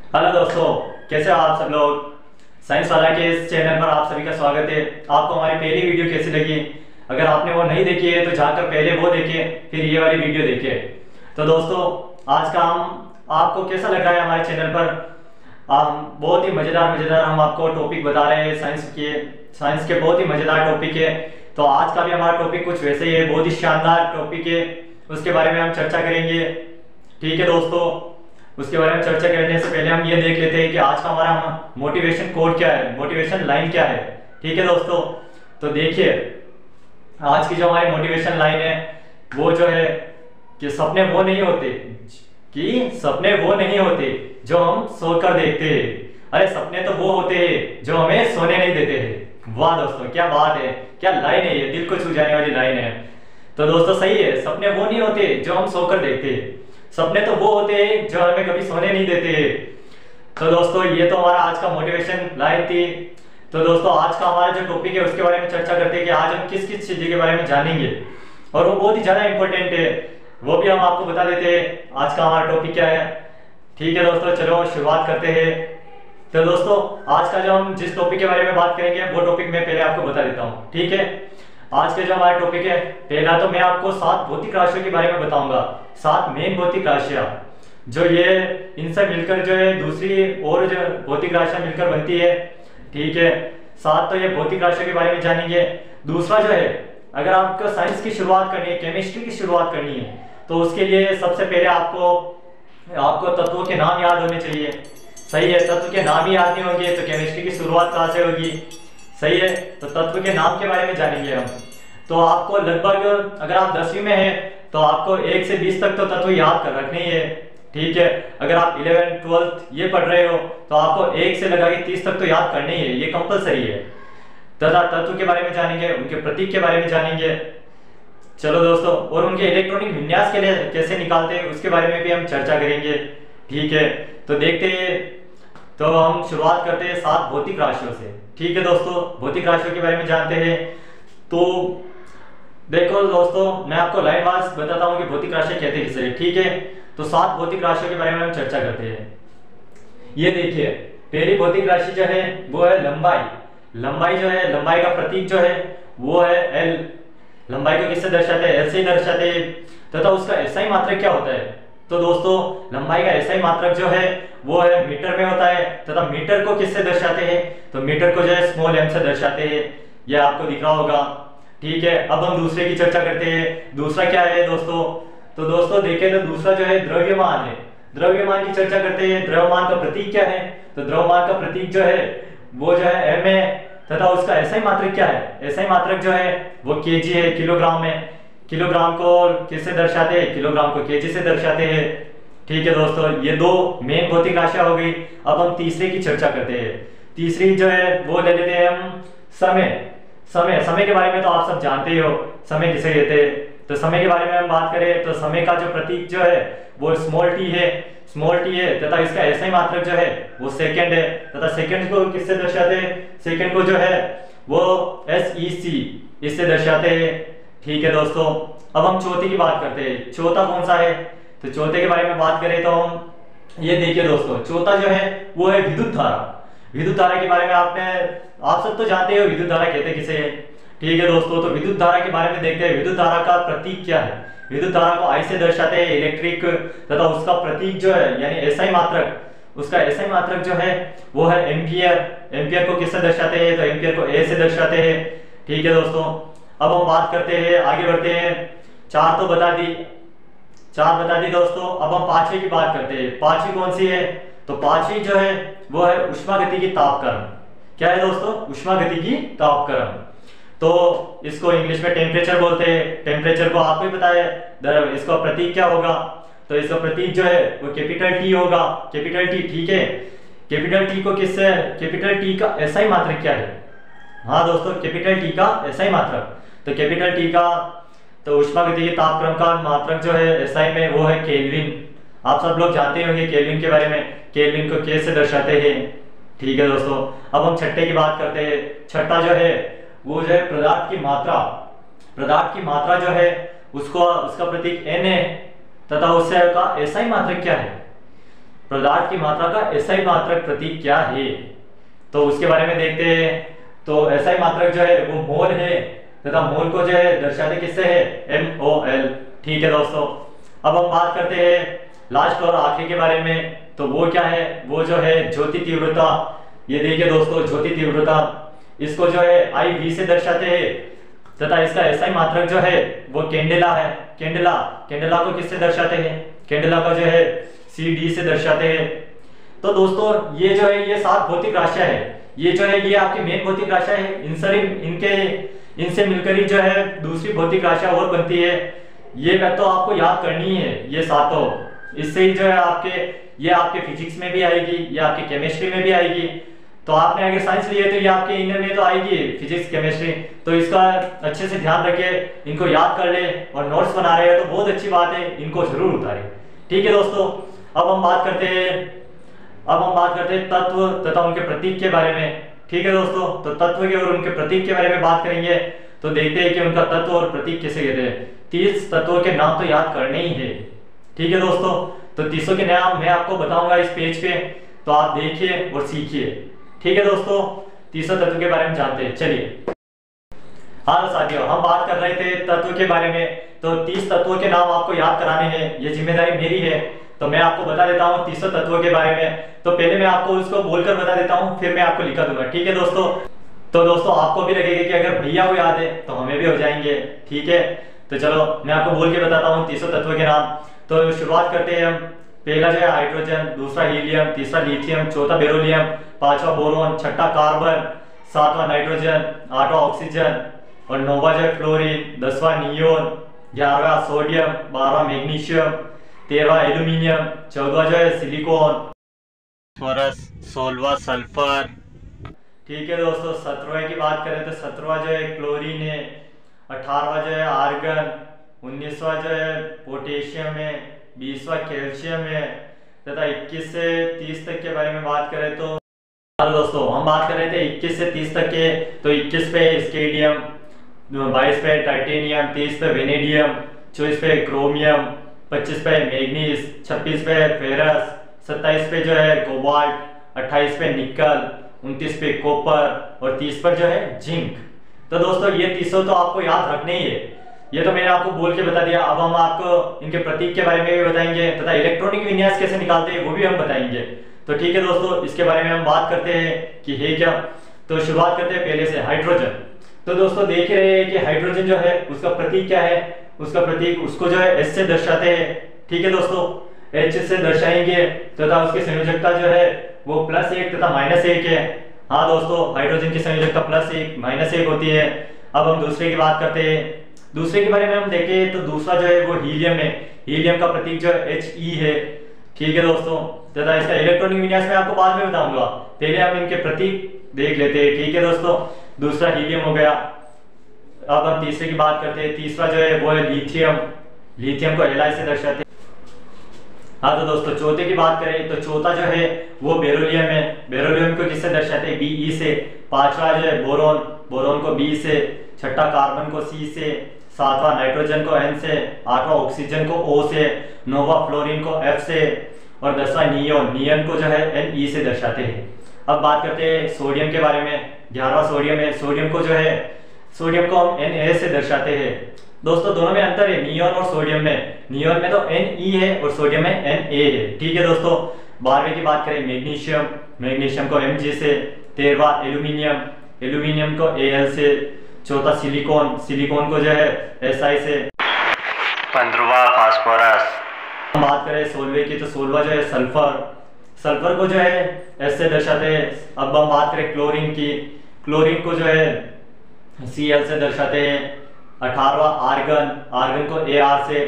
Hello दोस्तों, कैसे हो आप सब लोग। साइंस वाला के इस चैनल पर आप सभी का स्वागत है। आपको हमारी पहली वीडियो कैसी लगी? अगर आपने वो नहीं देखी है तो जाकर पहले वो देखें, फिर ये वाली वीडियो देखें। तो दोस्तों, आज का हम आपको कैसा लग रहा है हमारे चैनल पर? हम बहुत ही मज़ेदार मज़ेदार हम आपको टॉपिक बता रहे हैं साइंस के बहुत ही मज़ेदार टॉपिक है। तो आज का भी हमारा टॉपिक कुछ वैसे ही है, बहुत ही शानदार टॉपिक है। उसके बारे में हम चर्चा करेंगे। ठीक है दोस्तों, उसके बारे में चर्चा करने से पहले हम ये देख लेते हैं कि आज का हमारा मोटिवेशन कोड क्या है, मोटिवेशन लाइन क्या है। ठीक है दोस्तों, तो देखिए आज की जो हमारी मोटिवेशन लाइन है वो जो है कि सपने वो नहीं होते जो हम सोकर देखते हैं। अरे सपने तो वो होते हैं जो हमें सोने नहीं देते हैं। वाह दोस्तों, क्या बात है, क्या लाइन है ये, दिल को छू जाने वाली लाइन है। तो दोस्तों सही है, सपने वो नहीं होते जो हम सोकर देखते हैं, सपने तो वो होते हैं जो हमें कभी सोने नहीं देते। तो दोस्तों ये तो हमारा आज का मोटिवेशन लाइन थी। तो दोस्तों आज का हमारा जो टॉपिक है उसके बारे में चर्चा करते हैं कि आज हम किस किस चीज के बारे में जानेंगे, और वो बहुत ही ज्यादा इंपॉर्टेंट है, वो भी हम आपको बता देते हैं आज का हमारा टॉपिक क्या है। ठीक है दोस्तों, चलो शुरुआत करते हैं। तो दोस्तों आज का जो हम जिस टॉपिक के बारे में बात करेंगे वो टॉपिक मैं पहले आपको बता देता हूँ। ठीक है, आज के जो हमारा टॉपिक है, पहला तो मैं आपको 7 भौतिक राशियों के बारे में बताऊंगा। 7 मेन भौतिक राशियां जो ये इनसे मिलकर जो है दूसरी और जो भौतिक राशियां मिलकर बनती है। ठीक है, 7 तो ये भौतिक राशियों के बारे में जानेंगे। दूसरा जो है, अगर आपको साइंस की शुरुआत करनी है, केमिस्ट्री की शुरुआत करनी है, तो उसके लिए सबसे पहले आपको तत्वों के नाम याद होने चाहिए। सही है, तत्व के नाम ही याद नहीं होंगे तो केमिस्ट्री की शुरुआत कहाँ से होगी। सही है, तो तत्व के नाम के बारे में जानेंगे हम। तो आपको लगभग, अगर आप 10वीं में हैं तो आपको 1 से 20 तक तो तत्व याद कर रखने ही है। ठीक है, अगर आप 11th 12th ये पढ़ रहे हो तो आपको 1 से लगा के 30 तक तो याद करने ही है, ये कंपलसरी है। तथा तत्व के बारे में जानेंगे, उनके प्रतीक के बारे में जानेंगे। चलो दोस्तों, और उनके इलेक्ट्रॉनिक विन्यास के लिए कैसे निकालते हैं उसके बारे में भी हम चर्चा करेंगे। ठीक है, तो देखते हैं। तो हम शुरुआत करते हैं 7 भौतिक राशियों से। ठीक है दोस्तों, भौतिक राशियों के बारे में जानते हैं। तो देखो दोस्तों, मैं आपको लाइन वाइज बताता हूँ कि भौतिक राशियां कहते किसे। ठीक है, तो 7 भौतिक राशियों के बारे में हम चर्चा करते हैं। ये देखिए, पहली भौतिक राशि जो है वो है लंबाई। लंबाई जो है, लंबाई का प्रतीक जो है वो है एल। लंबाई को किससे दर्शाते हैं? एल से ही दर्शाते हैं। तथा उसका एसआई मात्रक क्या होता है? तो दोस्तों लंबाई का एसआई मात्रक जो है वो है मीटर में होता है। तथा मीटर को किससे दर्शाते हैं? तो मीटर को जो है स्मॉल एम से दर्शाते हैं। यह आपको दिख रहा होगा। ठीक है, अब हम दूसरे की चर्चा करते हैं। दूसरा क्या है दोस्तों? तो दोस्तों देखें तो दूसरा जो है द्रव्यमान है। द्रव्यमान की चर्चा करते हैं। द्रव्यमान का प्रतीक क्या है? तो द्रव्यमान का प्रतीक जो है वो जो है एम है। तथा उसका एसआई मात्रक क्या है? एसआई मात्रक जो है वो केजी है, किलोग्राम में। किलोग्राम को किससे दर्शाते हैं? किलोग्राम को केजी से दर्शाते हैं। ठीक है दोस्तों, ये 2 मेन भौतिक राशियां हो गई। अब हम तीसरे की चर्चा करते हैं। तीसरी जो है वो ले लेते हैं हम समय। समय के बारे में तो आप सब जानते ही हो, समय किसे कहते हैं। तो समय के बारे में हम बात करें तो समय का जो प्रतीक जो है वो स्मॉल टी है। तथा इसका एसआई मात्रक जो है वो सेकंड है। तथा सेकंड को किससे दर्शाते हैं? सेकंड को जो है वो SEC इससे दर्शाते हैं। ठीक है दोस्तों, अब हम चौथे की बात करते हैं। चौथा कौन सा है? तो चौथे के बारे में बात करें तो हम ये देखिए दोस्तों, चौथा जो है वो है विद्युत धारा। विद्युत धारा के बारे में आप सब तो जानते हो विद्युत धारा कहते किसे है। ठीक है दोस्तों, तो विद्युत धारा के बारे में देखते हैं। विद्युत धारा का प्रतीक क्या है? विद्युत धारा को आई से दर्शाते हैं, इलेक्ट्रिक। तथा उसका प्रतीक जो है यानी एसआई मात्रक, उसका एसआई मात्रक जो है वो है एम्पियर। एम्पियर को किससे दर्शाते हैं? तो एम्पियर को ए से दर्शाते हैं। ठीक है दोस्तों, अब हम बात करते हैं, आगे बढ़ते हैं। 4 तो बता दी दोस्तों। अब हम 5वीं की बात करते हैं। 5वीं कौन सी है? तो 5वीं जो है वो है ऊष्मागतिकी तापक्रम। क्या है दोस्तों? ऊष्मागतिकी तापक्रम। तो इसको इंग्लिश में टेम्परेचर बोलते हैं। टेम्परेचर को आपको ही पता है, इसका प्रतीक क्या होगा? तो इसका प्रतीक जो है वो कैपिटल टी होगा। Capital T. ठीक है, कैपिटल टी को किससे, कैपिटल टी का एसआई मात्रक क्या है? हाँ दोस्तों, कैपिटल टी का एसआई मात्रक, तो कैपिटल टी का तो ऊष्मागतिकी तापक्रम का मात्रक जो है एसआई में वो है केल्विन। आप सब लोग जानते होंगे केल्विन के बारे में। केल्विन को के से दर्शाते हैं। ठीक है दोस्तों, अब हम छठे की बात करते हैं। छठा जो है वो जो है पदार्थ की मात्रा। पदार्थ की मात्रा जो है उसका प्रतीक N है। तथा उससे का एसआई मात्रक क्या है? पदार्थ की मात्रा का एसआई मात्रक प्रतीक क्या है, तो उसके बारे में देखते हैं। तो एसआई मात्रक जो है वो मोल है, तथा मोल को जो है दर्शाते किससे है, MOL। ठीक है दोस्तों, अब हम बात करते हैं लास्ट और आखिरी के बारे में। तो वो क्या है, वो जो है ज्योति तीव्रता। ये देखिए दोस्तों, ज्योति तीव्रता, इसको जो है IV से दर्शाते हैं, तथा इसका एसआई मात्रक जो है वो कैंडेला है। कैंडेला को किससे दर्शाते हैं, कैंडेला को जो है CD से दर्शाते हैं। तो दोस्तों ये जो है ये 7 भौतिक राशियां है, ये जो है ये आपकी मेन भौतिक राशियां है। इनसे मिलकर ही जो है दूसरी भौतिक राशियां और बनती है। ये तो आपको याद करनी है ये सातों, इससे ही जो है ये आपके फिजिक्स में भी आएगी, ये आपकी केमिस्ट्री में भी आएगी। तो आपने अगर साइंस लिया तो ये आपके इनमें में तो आएगी फिजिक्स केमिस्ट्री। तो इसका अच्छे से ध्यान रखे, इनको याद कर ले, और नोट्स बना रहे हो तो बहुत अच्छी बात है, इनको जरूर उतारे। ठीक है दोस्तों, अब हम बात करते हैं तत्व तथा उनके प्रतीक के बारे में। ठीक है दोस्तों, तो तत्व के और उनके प्रतीक के बारे में बात करेंगे। तो देखते हैं कि उनका तत्व और प्रतीक किसे कहते हैं। 30 तत्वों के नाम तो याद करने ही है। ठीक है दोस्तों, तो 30 के नाम मैं आपको बताऊंगा इस पेज पे, तो आप देखिए और सीखिए। ठीक है दोस्तों, 30 तत्व के बारे में जानते हैं, चलिए। हाँ तो साथियों, हम बात कर रहे थे तत्व के बारे में। तो 30 तत्वों के नाम आपको याद कराने हैं, ये जिम्मेदारी मेरी है। तो मैं आपको बता देता हूँ 30 तत्वों के बारे में। तो पहले मैं आपको उसको बोलकर बता देता हूँ, फिर मैं आपको लिखा दूंगा। ठीक है दोस्तों, तो दोस्तों आपको भी लगेगा कि अगर भैया को याद है तो हमें भी हो जाएंगे। ठीक है, तो चलो मैं आपको बोल के बताता हूँ 30 तत्वों के नाम। तो शुरुआत करते हैं हम। पहला जो है हाइड्रोजन, दूसरा हीलियम, तीसरा लिथियम, चौथा बेरिलियम, पांचवा बोरोन, छठा कार्बन, सातवां नाइट्रोजन, आठवां ऑक्सीजन, और नौवां जो है फ्लोरीन, 10वां नियोन, 11वां सोडियम, 12वां मैग्नीशियम, 13वां एल्यूमिनियम, 14वां जो है सिलिकॉन, 16वां सल्फर। ठीक है दोस्तों, 17वें की बात करें तो 17वां जो है क्लोरीन है, 18वां जो है आर्गन, 19वां जो है पोटेशियम है, 20वां कैल्शियम है, तथा 21 से 30 तक के बारे में बात करें तो दोस्तों हम बात कर रहे थे 21 से 30 तक के। तो 21 पे स्केडियम, 22 पे टाइटेनियम, 23 पे वेनेडियम, 24 पे क्रोमियम, 25 पे मैग्नीज, 26 पे फेरस, 27 पे जो है कोबाल्ट, 28 पे निकल, 29 पे कॉपर, और 30 पर जो है जिंक। तो दोस्तों ये 30 तो आपको याद रखने ही है, ये तो मैंने आपको बोल के बता दिया। अब हम आपको इनके प्रतीक के बारे में भी बताएंगे, तथा इलेक्ट्रॉनिक विन्यास कैसे निकालते हैं वो भी हम बताएंगे। तो ठीक है दोस्तों, इसके बारे में हम बात करते हैं कि है क्या। तो शुरुआत करते हैं पहले से हाइड्रोजन। तो दोस्तों देख रहे हैं कि हाइड्रोजन जो है उसका प्रतीक क्या है, उसका प्रतीक उसको जो है H से दर्शाते हैं। ठीक है दोस्तों, H से दर्शाएंगे, तथा उसकी संयोजकता जो है वो +1 तथा -1 है। हाँ दोस्तों, हाइड्रोजन की संयोजकता +1 -1 होती है। अब हम दूसरे की बात करते हैं। दूसरे के बारे में हम देखें तो दूसरा जो है वो हीलियम है। हीलियम का प्रतीक जो है He है। ठीक है दोस्तों, तथा इसका इलेक्ट्रॉनिक विन्यास मैं आपको बाद में बताऊंगा, पहले हम इनके प्रतीक देख लेते हैं। ठीक है दोस्तों, दूसरा हीलियम हो गया। अब हम तीसरे की बात करते हैं। तीसरा जो है वो है लिथियम। लिथियम को Li से दर्शाते हैं। हाँ तो दोस्तों चौथे की बात करें तो चौथा जो है वो बेरिलियम है। बेरिलियम को किससे दर्शाते हैं, Be से। पांचवा जो है बोरोन, बोरोन को B से। छठा कार्बन को C से। सातवां नाइट्रोजन को N से। आठवां ऑक्सीजन को O से। नौवां फ्लोरीन को F से, और 10वां नियोन, नियन को जो है Ne से दर्शाते हैं। अब बात करते हैं सोडियम के बारे में। 11वां सोडियम है। सोडियम को जो है सोडियम को हम Na से दर्शाते हैं। दोस्तों दोनों में अंतर है, नियोन और सोडियम में। नियोन में तो Ne है और सोडियम में Na है। ठीक है दोस्तों, 12वें की बात करें मैग्नीशियम, मैग्नीशियम को Mg से। 13वां एल्यूमिनियम, एल्यूमिनियम को Al से। चौथा सिलिकॉन, सिलिकॉन को जो है Si से। 15वां फास्फोरस। हम बात करें 16वें की तो 16वां जो है सल्फर, सल्फर को जो है S से दर्शाते हैं। अब हम बात करें क्लोरीन की, क्लोरीन को जो है Cl से दर्शाते हैं। 18वां आर्गन, आर्गन को Ar से,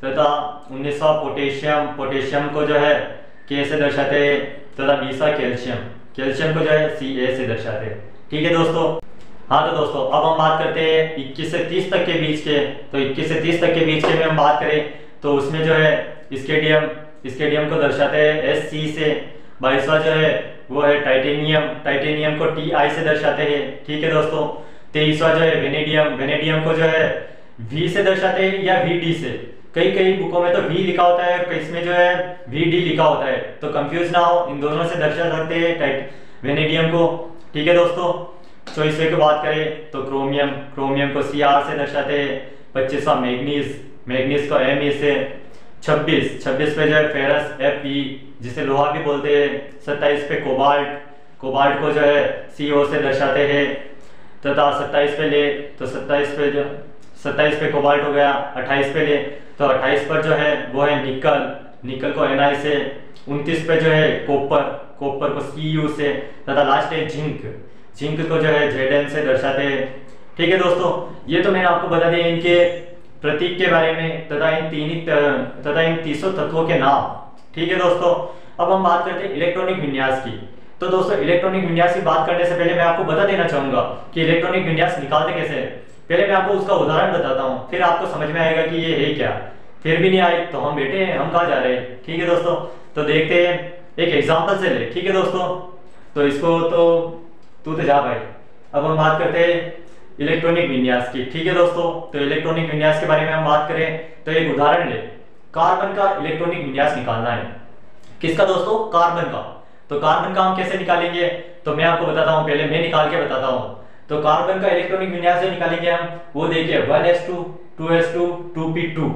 तथा 19वां पोटेशियम, पोटेशियम को जो है K से दर्शाते हैं, तथा 20वां कैल्शियम, कैल्शियम को जो है Ca से दर्शाते हैं। ठीक है दोस्तों। हाँ तो दोस्तों अब हम बात करते हैं 21 से 30 तक के बीच के। तो 21 से 30 तक के बीच के में हम बात करें तो उसमें जो है स्केडियम, स्केडियम को दर्शाते हैं Sc से। 22वां जो है वो है टाइटेनियम, टाइटेनियम को Ti से दर्शाते हैं। ठीक है दोस्तों। 23वां जो है वेनेडियम, वेनेडियम को जो है V से दर्शाते हैं या Vd से। कई कई बुकों में तो वी लिखा होता है और इसमें जो है वी डी लिखा होता है, तो कंफ्यूज ना हो, इन दोनों से दर्शा सकते हैं वेनेडियम को। ठीक है दोस्तों, 24वें की बात करें तो क्रोमियम, क्रोमियम को Cr से दर्शाते हैं। 25वां मैग्नीज, मैग्नीज को Me से। 26 पे जो है फेरस Fe, जिसे लोहा भी बोलते हैं। 27 पे कोबाल्ट, कोबाल्ट को जो है Co से दर्शाते हैं। तथा 27 पे ले तो 27 पे कोबाल्ट हो गया। 28 पे ले तो 28 पर जो है वो है निकल, निकल को Na से। 29 पे जो है कोपर, कोपर को Cu से। तथा लास्ट है जिंक, जिंक को जो है Zn से दर्शाते हैं। ठीक है दोस्तों, ये तो मैंने आपको बता दिया इनके प्रतीक के बारे में तथा इन तीसों तत्वों के नाम। ठीक है दोस्तों, अब हम बात करते हैं इलेक्ट्रॉनिक विन्यास की। तो दोस्तों इलेक्ट्रॉनिक विन्यास की बात करने से पहले मैं आपको बता देना चाहूंगा कि इलेक्ट्रॉनिक विन्यास निकालते कैसे हैं। पहले मैं आपको उसका उदाहरण बताता हूँ, फिर आपको समझ में आएगा कि ये है क्या। फिर भी नहीं आए तो हम बैठे हैं, हम कहाँ जा रहे हैं। ठीक है दोस्तों, तो देखते हैं एक एग्जाम्पल से ले। ठीक है दोस्तों, तो इसको तो तू तो जा भाई। अब हम बात करते हैं इलेक्ट्रॉनिक विन्यास की। ठीक है दोस्तों, तो इलेक्ट्रॉनिक विन्यास के बारे में हम बात करें तो एक उदाहरण ले, कार्बन का इलेक्ट्रॉनिक विन्यास निकालना है। किसका दोस्तों? कार्बन का। तो कार्बन का हम कैसे निकालेंगे तो मैं आपको बताता हूं, पहले मैं निकाल के बताता हूं। तो कार्बन का इलेक्ट्रॉनिक विन्यास जो निकालेंगे हम, वो देखिए 1s2 2s2 2p2,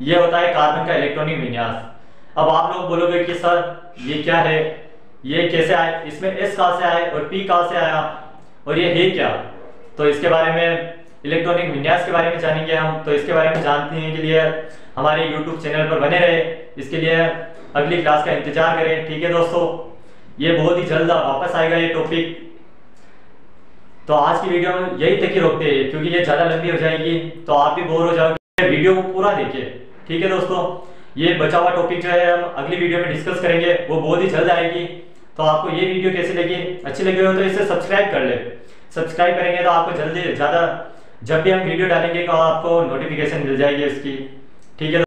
ये होता है कार्बन का इलेक्ट्रॉनिक विन्यास। अब आप लोग बोलोगे कि सर ये क्या है, ये कैसे आए, इसमें s कहां से आए और p कहां से आया और ये है क्या। तो इसके बारे में, इलेक्ट्रॉनिक विन्यास के बारे में जानेंगे हम। तो इसके बारे में जानने के लिए हमारे YouTube चैनल पर बने रहे, इसके लिए अगली क्लास का इंतजार करें। ठीक है दोस्तों, ये बहुत ही जल्द वापस आएगा ये टॉपिक। तो आज की वीडियो में यही तक ही रोकते हैं, क्योंकि ये ज़्यादा लंबी हो जाएगी तो आप भी बोर हो जाओगे। वीडियो को पूरा देखिए। ठीक है दोस्तों, ये बचा हुआ टॉपिक जो है हम अगली वीडियो में डिस्कस करेंगे, वो बहुत ही जल्द आएगी। तो आपको ये वीडियो कैसी लगी, अच्छी लगी हो तो इसे सब्सक्राइब कर ले। सब्सक्राइब करेंगे तो आपको जल्दी ज़्यादा जब भी हम वीडियो डालेंगे तो आपको नोटिफिकेशन मिल जाएगी उसकी। ठीक है।